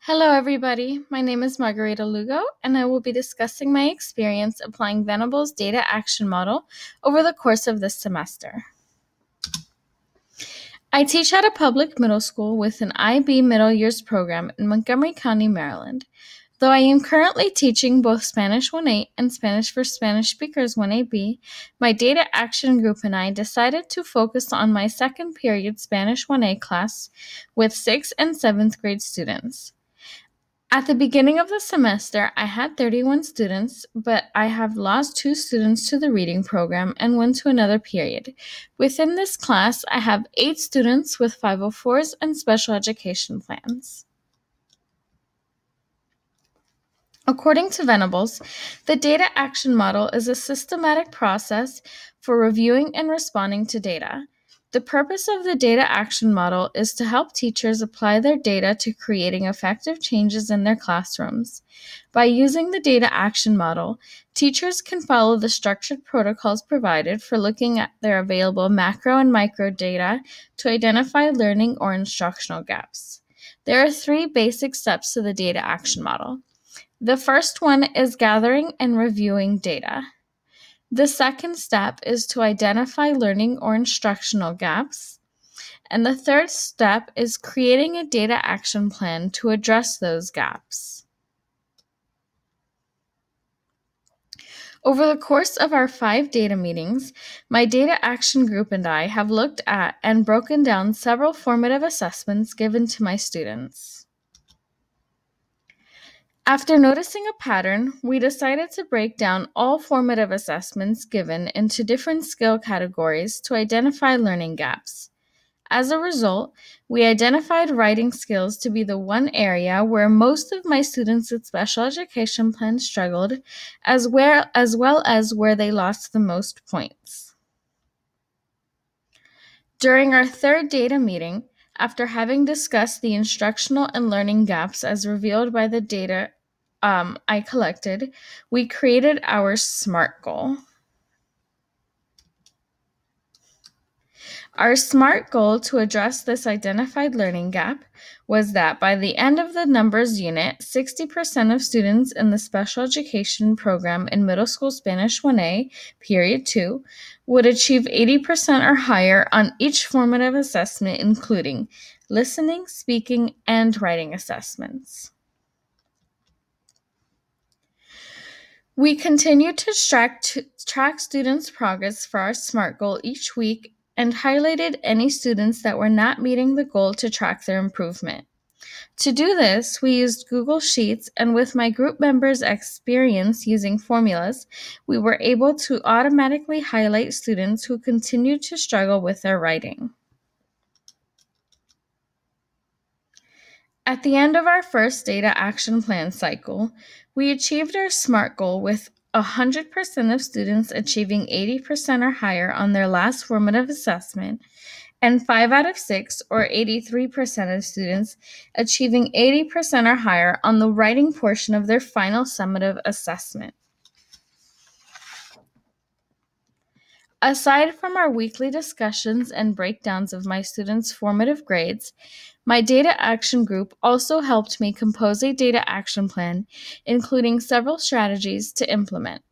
Hello, everybody. My name is Margarita Lugo, and I will be discussing my experience applying Venable's data action model over the course of this semester. I teach at a public middle school with an IB middle years program in Montgomery County, Maryland. Though I am currently teaching both Spanish 1A and Spanish for Spanish Speakers 1AB, my data action group and I decided to focus on my second period Spanish 1A class with 6th and 7th grade students. At the beginning of the semester, I had 31 students, but I have lost 2 students to the reading program and 1 to another period. Within this class, I have 8 students with 504s and special education plans. According to Venables, the data action model is a systematic process for reviewing and responding to data. The purpose of the data action model is to help teachers apply their data to creating effective changes in their classrooms. By using the data action model, teachers can follow the structured protocols provided for looking at their available macro and micro data to identify learning or instructional gaps. There are 3 basic steps to the data action model. The first one is gathering and reviewing data. The second step is to identify learning or instructional gaps. And the third step is creating a data action plan to address those gaps. Over the course of our 5 data meetings, my data action group and I have looked at and broken down several formative assessments given to my students. After noticing a pattern, we decided to break down all formative assessments given into different skill categories to identify learning gaps. As a result, we identified writing skills to be the one area where most of my students with special education plans struggled, as well as where they lost the most points. During our 3rd data meeting, after having discussed the instructional and learning gaps as revealed by the data I collected, we created our SMART goal. Our SMART goal to address this identified learning gap was that by the end of the numbers unit, 60% of students in the special education program in middle school Spanish 1A, period 2, would achieve 80% or higher on each formative assessment, including listening, speaking, and writing assessments. We continued to track students' progress for our SMART goal each week and highlighted any students that were not meeting the goal to track their improvement. To do this, we used Google Sheets, and with my group members' experience using formulas, we were able to automatically highlight students who continued to struggle with their writing. At the end of our first data action plan cycle, we achieved our SMART goal with 100% of students achieving 80% or higher on their last formative assessment, and 5 out of 6, or 83% of students, achieving 80% or higher on the writing portion of their final summative assessment. Aside from our weekly discussions and breakdowns of my students' formative grades, my data action group also helped me compose a data action plan, including several strategies to implement.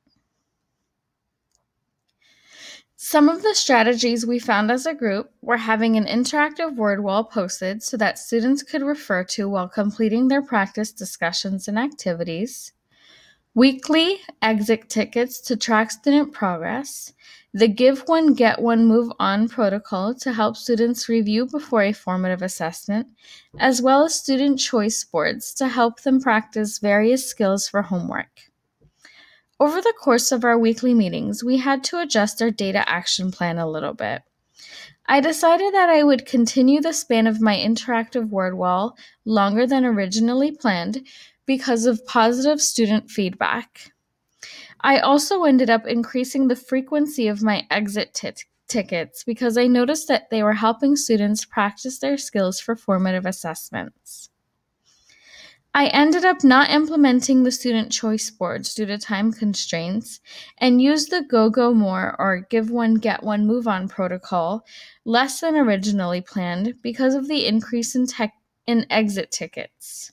Some of the strategies we found as a group were having an interactive word wall posted so that students could refer to while completing their practice discussions and activities, weekly exit tickets to track student progress, the Give One, Get One, Move On protocol to help students review before a formative assessment, as well as student choice boards to help them practice various skills for homework. Over the course of our weekly meetings, we had to adjust our data action plan a little bit. I decided that I would continue the span of my interactive word wall longer than originally planned because of positive student feedback. I also ended up increasing the frequency of my exit tickets because I noticed that they were helping students practice their skills for formative assessments. I ended up not implementing the student choice boards due to time constraints and used the Go More or Give One, Get One, Move On protocol less than originally planned because of the increase in exit tickets.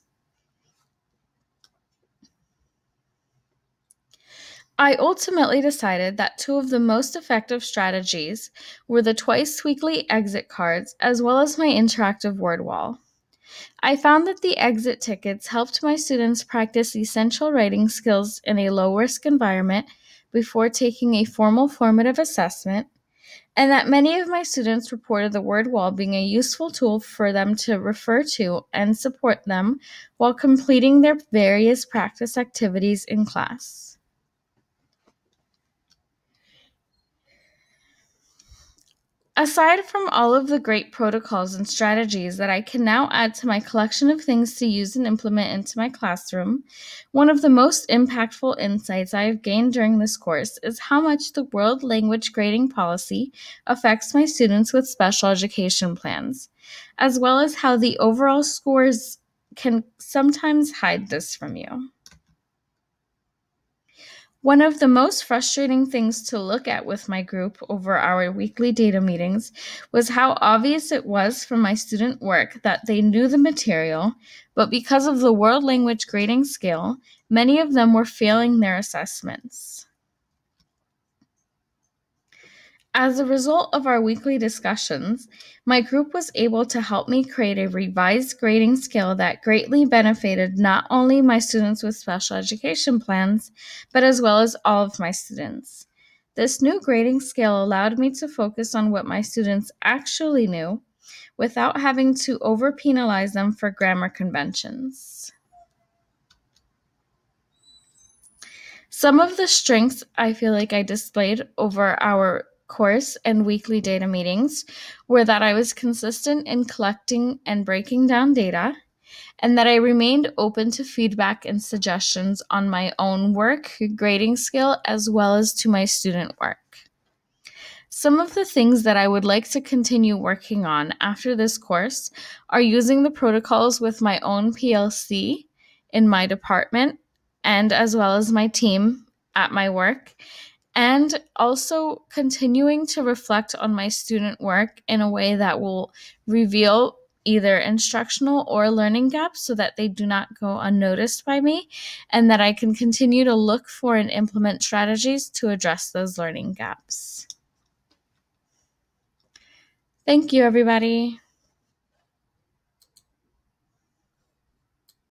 I ultimately decided that two of the most effective strategies were the twice-weekly exit cards as well as my interactive word wall. I found that the exit tickets helped my students practice essential writing skills in a low-risk environment before taking a formal formative assessment, and that many of my students reported the word wall being a useful tool for them to refer to and support them while completing their various practice activities in class. Aside from all of the great protocols and strategies that I can now add to my collection of things to use and implement into my classroom, one of the most impactful insights I have gained during this course is how much the world language grading policy affects my students with special education plans, as well as how the overall scores can sometimes hide this from you. One of the most frustrating things to look at with my group over our weekly data meetings was how obvious it was from my student work that they knew the material, but because of the world language grading scale, many of them were failing their assessments. As a result of our weekly discussions, my group was able to help me create a revised grading scale that greatly benefited not only my students with special education plans, but as well as all of my students. This new grading scale allowed me to focus on what my students actually knew without having to over-penalize them for grammar conventions. Some of the strengths I feel like I displayed over our course and weekly data meetings were that I was consistent in collecting and breaking down data, and that I remained open to feedback and suggestions on my own work, grading skill, as well as to my student work. Some of the things that I would like to continue working on after this course are using the protocols with my own PLC in my department and as well as my team at my work, and also continuing to reflect on my student work in a way that will reveal either instructional or learning gaps so that they do not go unnoticed by me, and that I can continue to look for and implement strategies to address those learning gaps. Thank you, everybody.